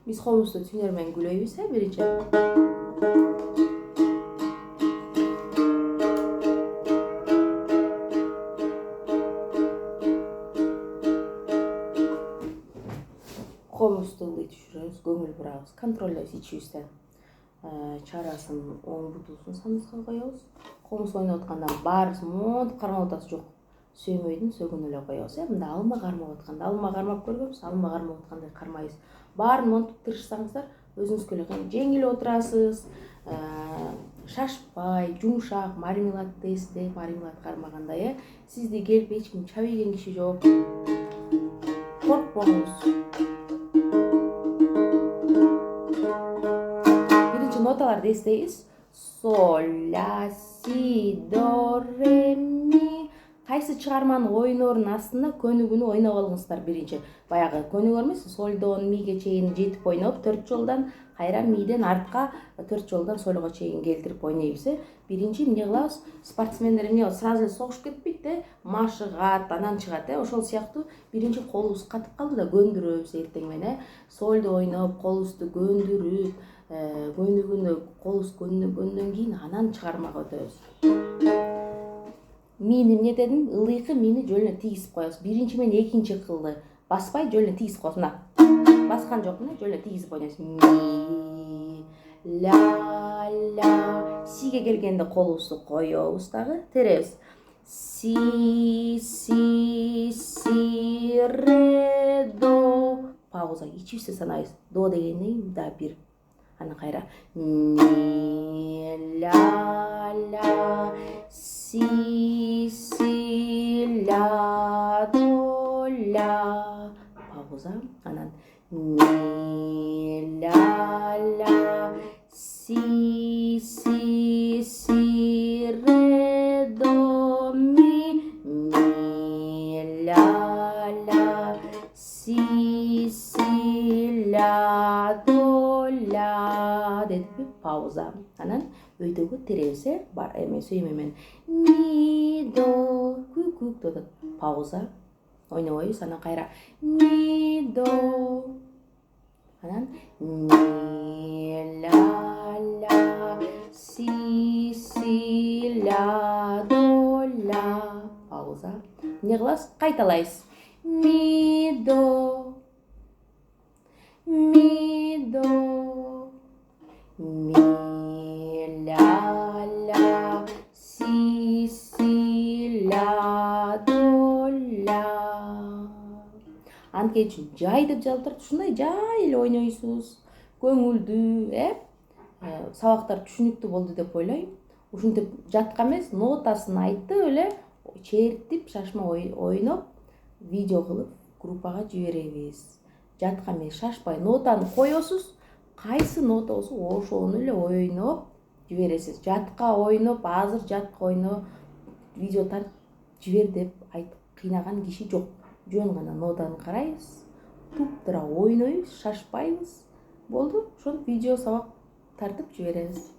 Биз комузду түнөр менен күлөйбүз, биринчи. Комузду ылдый түшүрөбүз, көңүл бурабыз, контролдойбуз ичибизден. Чарасын оң бутуусун саныбызга коебуз. Комуз ойноп атканда баарыбыз монтип кармап атабыз, жок. Сөөмөйдүн сөөгүн эле коебуз. Мында алма кармап атканда алма кармап көргөнбүз, алма кармап аткандай кармайбыз. Баарын монтип тырышсаңыздар, өзүңүзгө эле жеңил отурасыз. Шашпай, жумшак, мармеладды эстеп, мармелад кармагандай, Сизди келип эч ким чабийген киши жок. Коркпоңуз. Биринчи ноталарды эстейбиз. Соль, ля, си, до, ре, ми. Кайсы чыгарманын ойноорунун астында көнүгүүнү ойноп алыңыздар биринчи. Баягы көнүгөр эмес, сольдон миге чейин жетип ойноп, 4 жолдан, кайра миден артка 4 жолдан сольго чейин келтирип ойнойбуз. Биринчи эмне кылабыз? Спортсмендер эмне сразу эле согуш кетпейт, машыгат, анан чыгат, Ошол сыяктуу биринчи колубуз катып калды да көндүрөбүз эртең менен, Сольду ойноп, колубузду көндүрүп, көнүгүүнү колубуз көндүгөндөн кийин анан чыгармага өтөбүз. Мини эмне дедим? Ылыйкы мини жөн эле тийгизип коебуз. Биринчи менен экинчи кылды баспай жөн эле тийгизип коебуз. Мына. Баскан жок, мына жөн эле тийгизип ойнойбуз. Ми, ля, ля. Сиге келгенде колубузду коебуз дагы, теребиз. Си, ре, до. Пауза. Ичибизде санайбыз. До дегенден кийин да бир. Анан кайра. Ми, ля, си, ля, до, ля. Пауза. Анан ми, ля, си, ре, до, ми, ля, си, ля, до, ля. Дедикпи? Пауза. Анан өйдөгө теребиз, сүймө менен. Ми, до, күк деп атат. Пауза. Ойнобойбуз, анан кайра. Ми, до. Анан ми, ля, си, ля, до, ля. Пауза. Эмне кылабыз? Кайталайбыз. Ми, до. Ми, до. Ми, ля, си, ля, до, ля. Анткени үчүн жай деп жазылып ушундай жай эле ойнойсуз. Көңүлдүү, сабактар түшүнүктүү болду деп ойлойм. Ушинтип жатка эмес, нотасын айтып эле чертип, шашма ойноп, видео кылып группага жиберебиз. Жатка эмес, шашпай нотаны коесуз, кайсы нота болсо ошону эле ойноп жибересиз. Жатка ойноп, азыр жатка ойноп, видео тартып жибер деп айтып кыйнаган киши жок. Жөн гана нотаны карайбыз, туп-тура ойнойбуз, шашпайбыз. Болду, ошентип видео сабак тартып жиберебиз.